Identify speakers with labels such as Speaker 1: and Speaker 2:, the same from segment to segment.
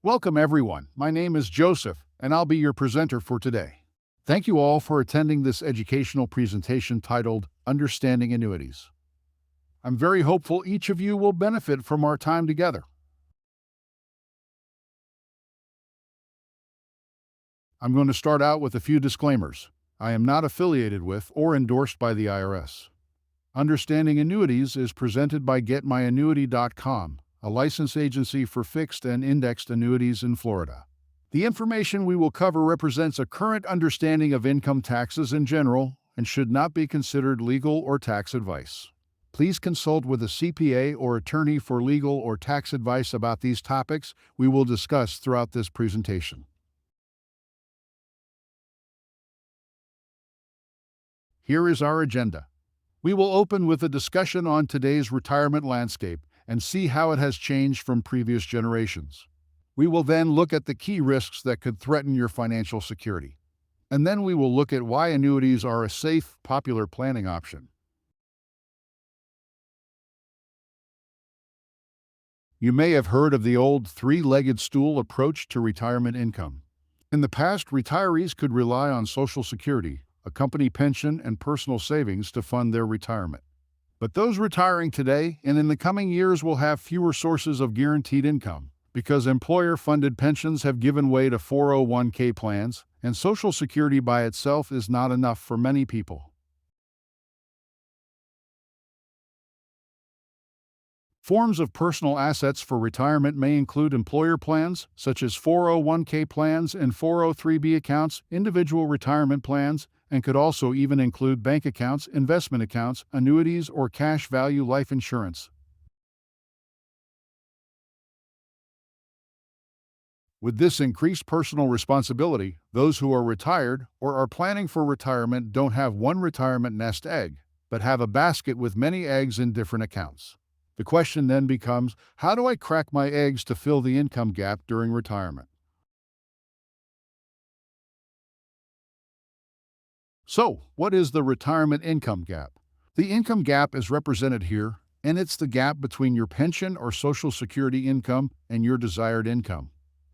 Speaker 1: Welcome, everyone. My name is Joseph, and I'll be your presenter for today. Thank you all for attending this educational presentation titled Understanding Annuities. I'm very hopeful each of you will benefit from our time together. I'm going to start out with a few disclaimers. I am not affiliated with or endorsed by the IRS. Understanding Annuities is presented by GetMyAnnuity.com, a licensed agency for fixed and indexed annuities in Florida. The information we will cover represents a current understanding of income taxes in general and should not be considered legal or tax advice. Please consult with a CPA or attorney for legal or tax advice about these topics we will discuss throughout this presentation. Here is our agenda. We will open with a discussion on today's retirement landscape and see how it has changed from previous generations. We will then look at the key risks that could threaten your financial security. And then we will look at why annuities are a safe, popular planning option. You may have heard of the old three-legged stool approach to retirement income. In the past, retirees could rely on Social Security, a company pension, and personal savings to fund their retirement. But those retiring today and in the coming years will have fewer sources of guaranteed income because employer-funded pensions have given way to 401k plans, and Social Security by itself is not enough for many people. Forms of personal assets for retirement may include employer plans, such as 401k plans and 403b accounts, individual retirement plans, and could also even include bank accounts, investment accounts, annuities, or cash value life insurance. With this increased personal responsibility, those who are retired or are planning for retirement don't have one retirement nest egg, but have a basket with many eggs in different accounts. The question then becomes, how do I crack my eggs to fill the income gap during retirement? So, what is the retirement income gap? The income gap is represented here, and it's the gap between your pension or Social Security income and your desired income.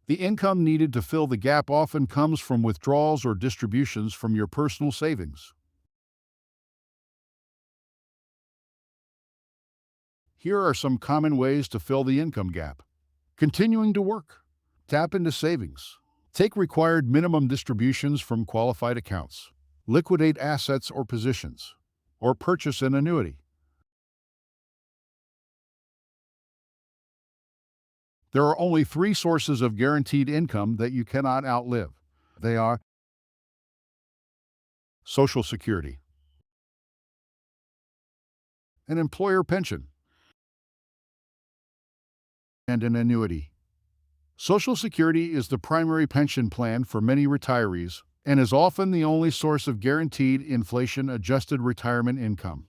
Speaker 1: The income needed to fill the gap often comes from withdrawals or distributions from your personal savings. Here are some common ways to fill the income gap. Continuing to work. Tap into savings. Take required minimum distributions from qualified accounts. Liquidate assets or positions. Or purchase an annuity. There are only three sources of guaranteed income that you cannot outlive. They are Social Security, an employer pension, and an annuity. Social Security is the primary pension plan for many retirees and is often the only source of guaranteed inflation-adjusted retirement income.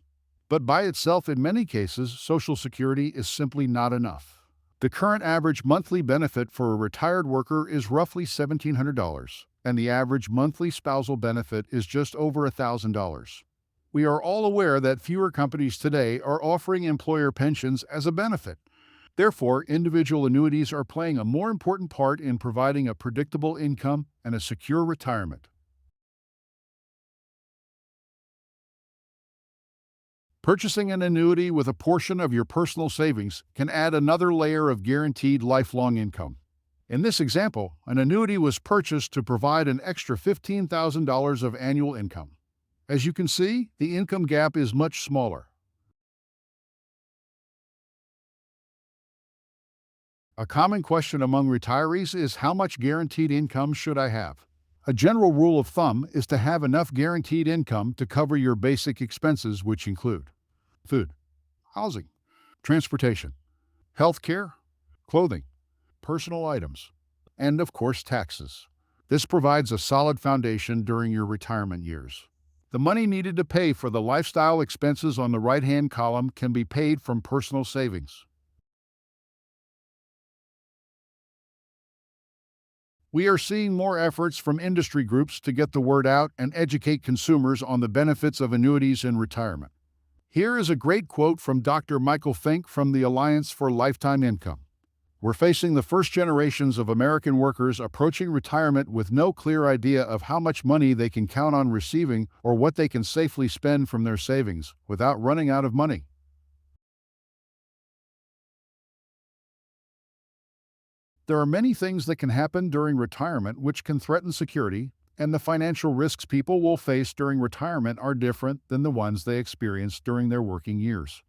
Speaker 1: But by itself, in many cases, Social Security is simply not enough. The current average monthly benefit for a retired worker is roughly $1,700, and the average monthly spousal benefit is just over $1,000. We are all aware that fewer companies today are offering employer pensions as a benefit. Therefore, individual annuities are playing a more important part in providing a predictable income and a secure retirement. Purchasing an annuity with a portion of your personal savings can add another layer of guaranteed lifelong income. In this example, an annuity was purchased to provide an extra $15,000 of annual income. As you can see, the income gap is much smaller. A common question among retirees is, how much guaranteed income should I have? A general rule of thumb is to have enough guaranteed income to cover your basic expenses, which include food, housing, transportation, health care, clothing, personal items, and of course taxes. This provides a solid foundation during your retirement years. The money needed to pay for the lifestyle expenses on the right-hand column can be paid from personal savings. We are seeing more efforts from industry groups to get the word out and educate consumers on the benefits of annuities in retirement. Here is a great quote from Dr. Michael Fink from the Alliance for Lifetime Income. We're facing the first generations of American workers approaching retirement with no clear idea of how much money they can count on receiving or what they can safely spend from their savings without running out of money. There are many things that can happen during retirement which can threaten security, and the financial risks people will face during retirement are different than the ones they experience during their working years.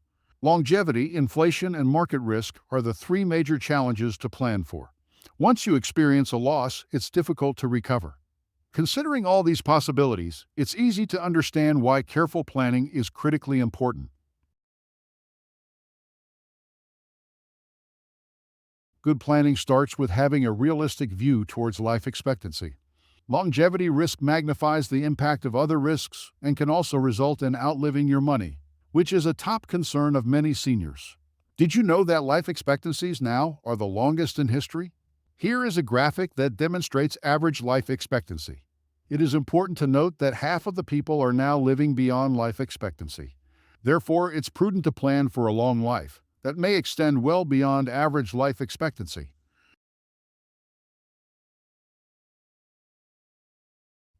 Speaker 1: Longevity, inflation, and market risk are the three major challenges to plan for. Once you experience a loss, it's difficult to recover. Considering all these possibilities, it's easy to understand why careful planning is critically important. Good planning starts with having a realistic view towards life expectancy. Longevity risk magnifies the impact of other risks and can also result in outliving your money, which is a top concern of many seniors. Did you know that life expectancies now are the longest in history? Here is a graphic that demonstrates average life expectancy. It is important to note that half of the people are now living beyond life expectancy. Therefore, it's prudent to plan for a long life that may extend well beyond average life expectancy.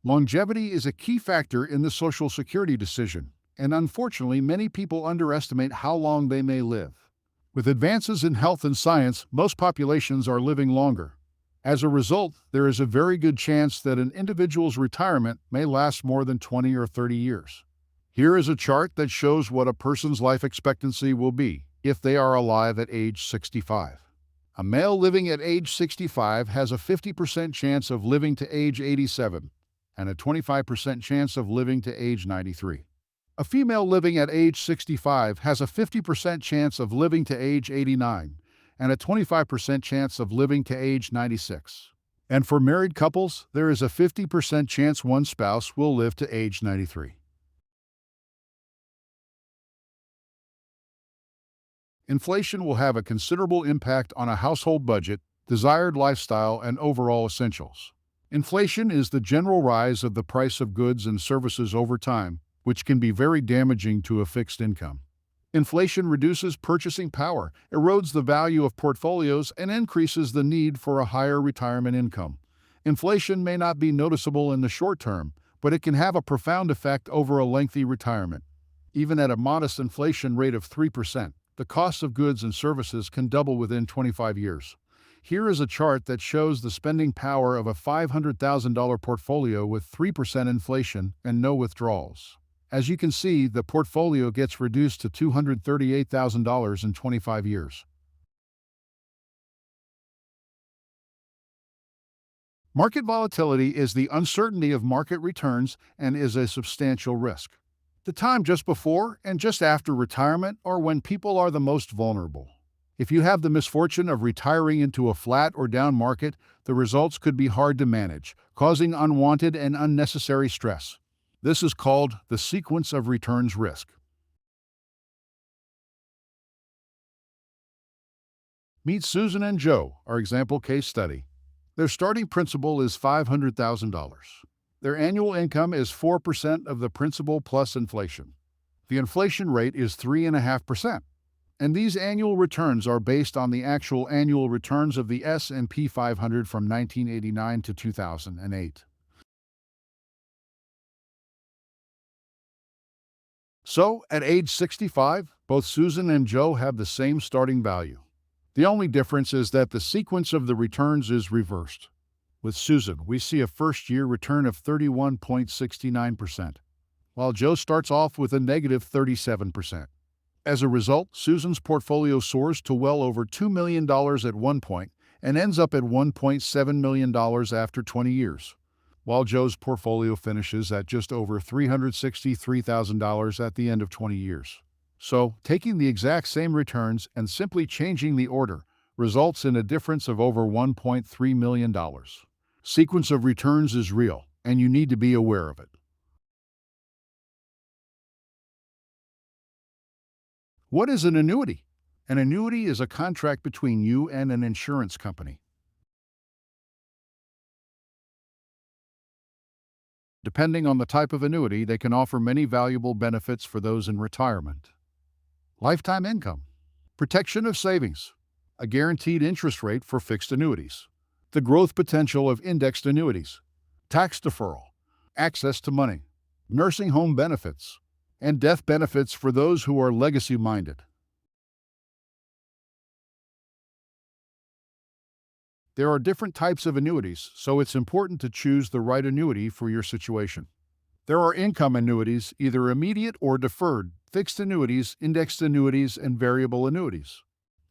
Speaker 1: Longevity is a key factor in the Social Security decision, and unfortunately, many people underestimate how long they may live. With advances in health and science, most populations are living longer. As a result, there is a very good chance that an individual's retirement may last more than 20 or 30 years. Here is a chart that shows what a person's life expectancy will be if they are alive at age 65. A male living at age 65 has a 50% chance of living to age 87 and a 25% chance of living to age 93. A female living at age 65 has a 50% chance of living to age 89 and a 25% chance of living to age 96. And for married couples, there is a 50% chance one spouse will live to age 93. Inflation will have a considerable impact on a household budget, desired lifestyle, and overall essentials. Inflation is the general rise of the price of goods and services over time, which can be very damaging to a fixed income. Inflation reduces purchasing power, erodes the value of portfolios, and increases the need for a higher retirement income. Inflation may not be noticeable in the short term, but it can have a profound effect over a lengthy retirement. Even at a modest inflation rate of 3%, the cost of goods and services can double within 25 years. Here is a chart that shows the spending power of a $500,000 portfolio with 3% inflation and no withdrawals. As you can see, the portfolio gets reduced to $238,000 in 25 years. Market volatility is the uncertainty of market returns and is a substantial risk. The time just before and just after retirement are when people are the most vulnerable. If you have the misfortune of retiring into a flat or down market, the results could be hard to manage, causing unwanted and unnecessary stress. This is called the sequence of returns risk. Meet Susan and Joe, our example case study. Their starting principal is $500,000. Their annual income is 4% of the principal plus inflation. The inflation rate is 3.5%. And these annual returns are based on the actual annual returns of the S&P 500 from 1989 to 2008. So, at age 65, both Susan and Joe have the same starting value. The only difference is that the sequence of the returns is reversed. With Susan, we see a first-year return of 31.69%, while Joe starts off with a negative 37%. As a result, Susan's portfolio soars to well over $2 million at one point and ends up at $1.7 million after 20 years, while Joe's portfolio finishes at just over $363,000 at the end of 20 years. So, taking the exact same returns and simply changing the order results in a difference of over $1.3 million. Sequence of returns is real, and you need to be aware of it. What is an annuity? An annuity is a contract between you and an insurance company. Depending on the type of annuity, they can offer many valuable benefits for those in retirement. Lifetime income, protection of savings, a guaranteed interest rate for fixed annuities, the growth potential of indexed annuities, tax deferral, access to money, nursing home benefits, and death benefits for those who are legacy minded. There are different types of annuities, so it's important to choose the right annuity for your situation. There are income annuities, either immediate or deferred, fixed annuities, indexed annuities, and variable annuities.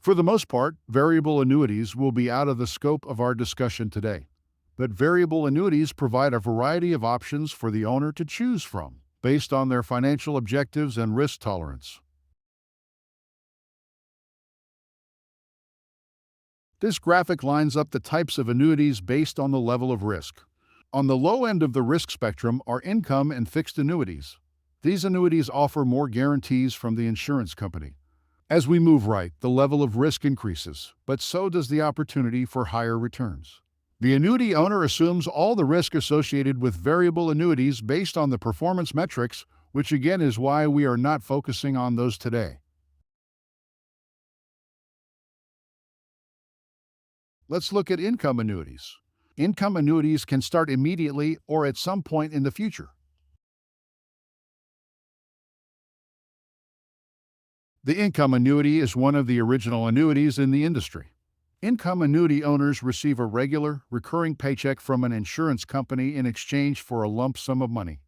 Speaker 1: For the most part, variable annuities will be out of the scope of our discussion today. But variable annuities provide a variety of options for the owner to choose from, based on their financial objectives and risk tolerance. This graphic lines up the types of annuities based on the level of risk. On the low end of the risk spectrum are income and fixed annuities. These annuities offer more guarantees from the insurance company. As we move right, the level of risk increases, but so does the opportunity for higher returns. The annuity owner assumes all the risk associated with variable annuities based on the performance metrics, which again is why we are not focusing on those today. Let's look at income annuities. Income annuities can start immediately or at some point in the future. The income annuity is one of the original annuities in the industry. Income annuity owners receive a regular, recurring paycheck from an insurance company in exchange for a lump sum of money.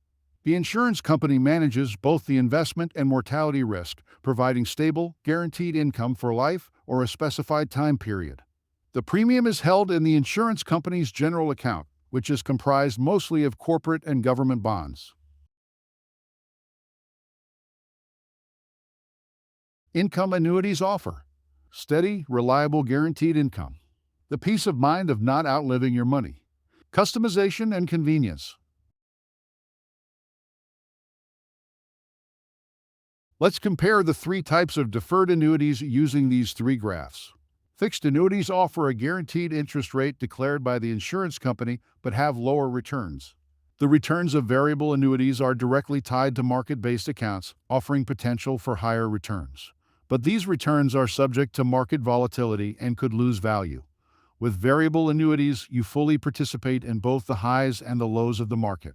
Speaker 1: The insurance company manages both the investment and mortality risk, providing stable, guaranteed income for life or a specified time period. The premium is held in the insurance company's general account, which is comprised mostly of corporate and government bonds. Income annuities offer steady, reliable, guaranteed income, the peace of mind of not outliving your money, customization and convenience. Let's compare the three types of deferred annuities using these three graphs. Fixed annuities offer a guaranteed interest rate declared by the insurance company but have lower returns. The returns of variable annuities are directly tied to market-based accounts, offering potential for higher returns. But these returns are subject to market volatility and could lose value. With variable annuities, you fully participate in both the highs and the lows of the market.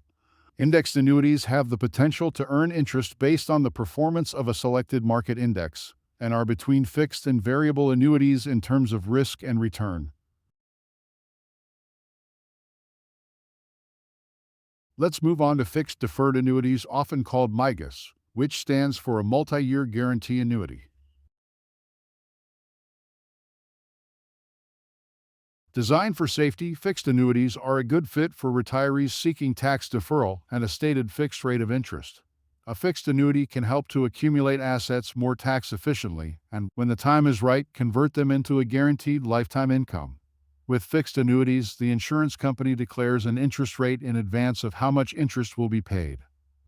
Speaker 1: Indexed annuities have the potential to earn interest based on the performance of a selected market index, and are between fixed and variable annuities in terms of risk and return. Let's move on to fixed deferred annuities, often called MIGAs, which stands for a multi-year guarantee annuity. Designed for safety, fixed annuities are a good fit for retirees seeking tax deferral and a stated fixed rate of interest. A fixed annuity can help to accumulate assets more tax efficiently and, when the time is right, convert them into a guaranteed lifetime income. With fixed annuities, the insurance company declares an interest rate in advance of how much interest will be paid.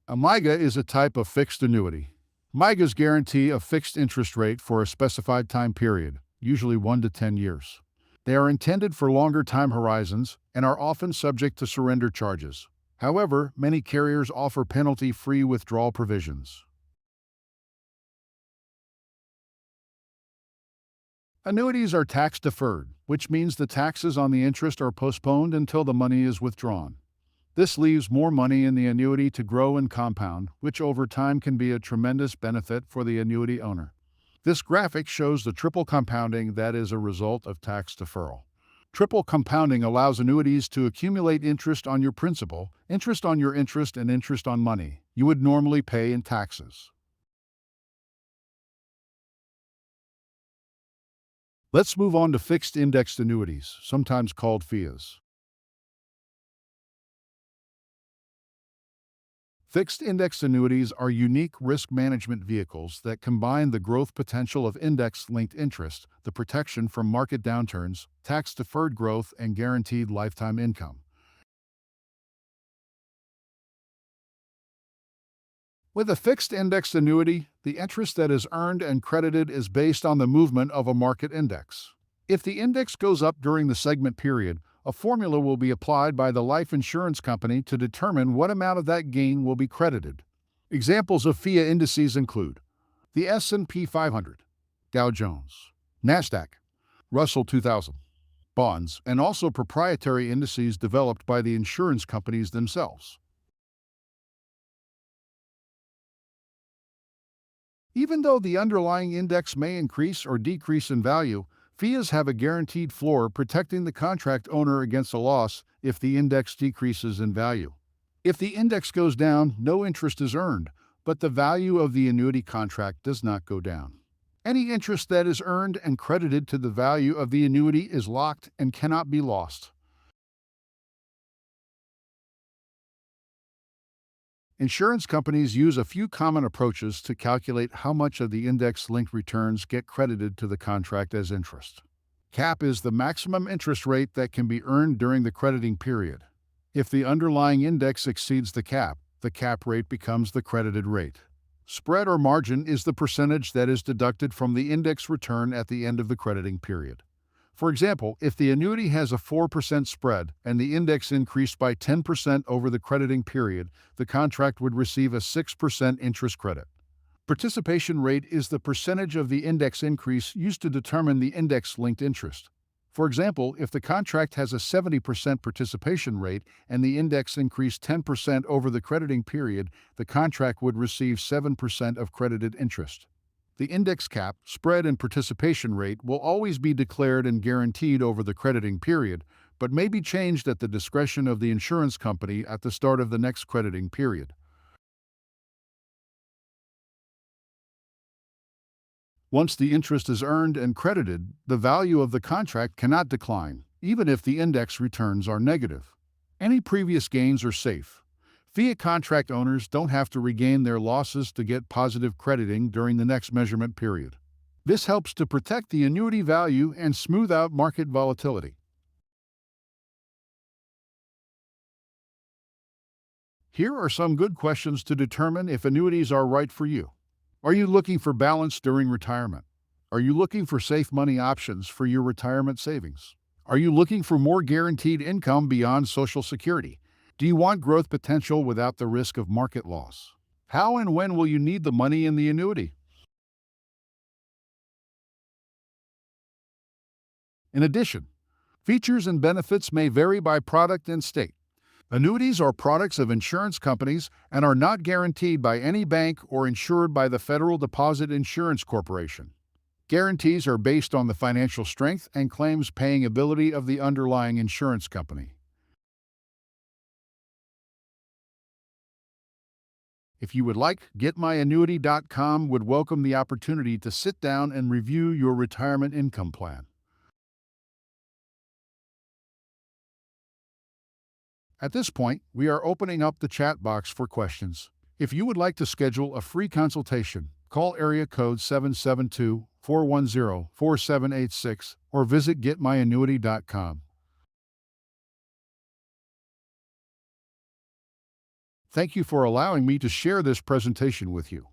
Speaker 1: A MIGA is a type of fixed annuity. MIGAs guarantee a fixed interest rate for a specified time period, usually 1 to 10 years. They are intended for longer time horizons and are often subject to surrender charges. However, many carriers offer penalty-free withdrawal provisions. Annuities are tax-deferred, which means the taxes on the interest are postponed until the money is withdrawn. This leaves more money in the annuity to grow and compound, which over time can be a tremendous benefit for the annuity owner. This graphic shows the triple compounding that is a result of tax deferral. Triple compounding allows annuities to accumulate interest on your principal, interest on your interest, and interest on money you would normally pay in taxes. Let's move on to fixed indexed annuities, sometimes called FIAs. Fixed indexed annuities are unique risk management vehicles that combine the growth potential of index-linked interest, the protection from market downturns, tax-deferred growth, and guaranteed lifetime income. With a fixed indexed annuity, the interest that is earned and credited is based on the movement of a market index. If the index goes up during the segment period, a formula will be applied by the life insurance company to determine what amount of that gain will be credited. Examples of FIA indices include the S&P 500, Dow Jones, NASDAQ, Russell 2000 bonds, and also proprietary indices developed by the insurance companies themselves. Even though the underlying index may increase or decrease in value, FIAs have a guaranteed floor protecting the contract owner against a loss if the index decreases in value. If the index goes down, no interest is earned, but the value of the annuity contract does not go down. Any interest that is earned and credited to the value of the annuity is locked and cannot be lost. Insurance companies use a few common approaches to calculate how much of the index-linked returns get credited to the contract as interest. Cap is the maximum interest rate that can be earned during the crediting period. If the underlying index exceeds the cap rate becomes the credited rate. Spread or margin is the percentage that is deducted from the index return at the end of the crediting period. For example, if the annuity has a 4% spread and the index increased by 10% over the crediting period, the contract would receive a 6% interest credit. Participation rate is the percentage of the index increase used to determine the index-linked interest. For example, if the contract has a 70% participation rate and the index increased 10% over the crediting period, the contract would receive 7% of credited interest. The index cap, spread, and participation rate will always be declared and guaranteed over the crediting period, but may be changed at the discretion of the insurance company at the start of the next crediting period. Once the interest is earned and credited, the value of the contract cannot decline, even if the index returns are negative. Any previous gains are safe. Fiat contract owners don't have to regain their losses to get positive crediting during the next measurement period. This helps to protect the annuity value and smooth out market volatility. Here are some good questions to determine if annuities are right for you. Are you looking for balance during retirement? Are you looking for safe money options for your retirement savings? Are you looking for more guaranteed income beyond Social Security? Do you want growth potential without the risk of market loss? How and when will you need the money in the annuity? In addition, features and benefits may vary by product and state. Annuities are products of insurance companies and are not guaranteed by any bank or insured by the Federal Deposit Insurance Corporation. Guarantees are based on the financial strength and claims paying ability of the underlying insurance company. If you would like, GetMyAnnuity.com would welcome the opportunity to sit down and review your retirement income plan. At this point, we are opening up the chat box for questions. If you would like to schedule a free consultation, call area code 772-410-4786 or visit GetMyAnnuity.com. Thank you for allowing me to share this presentation with you.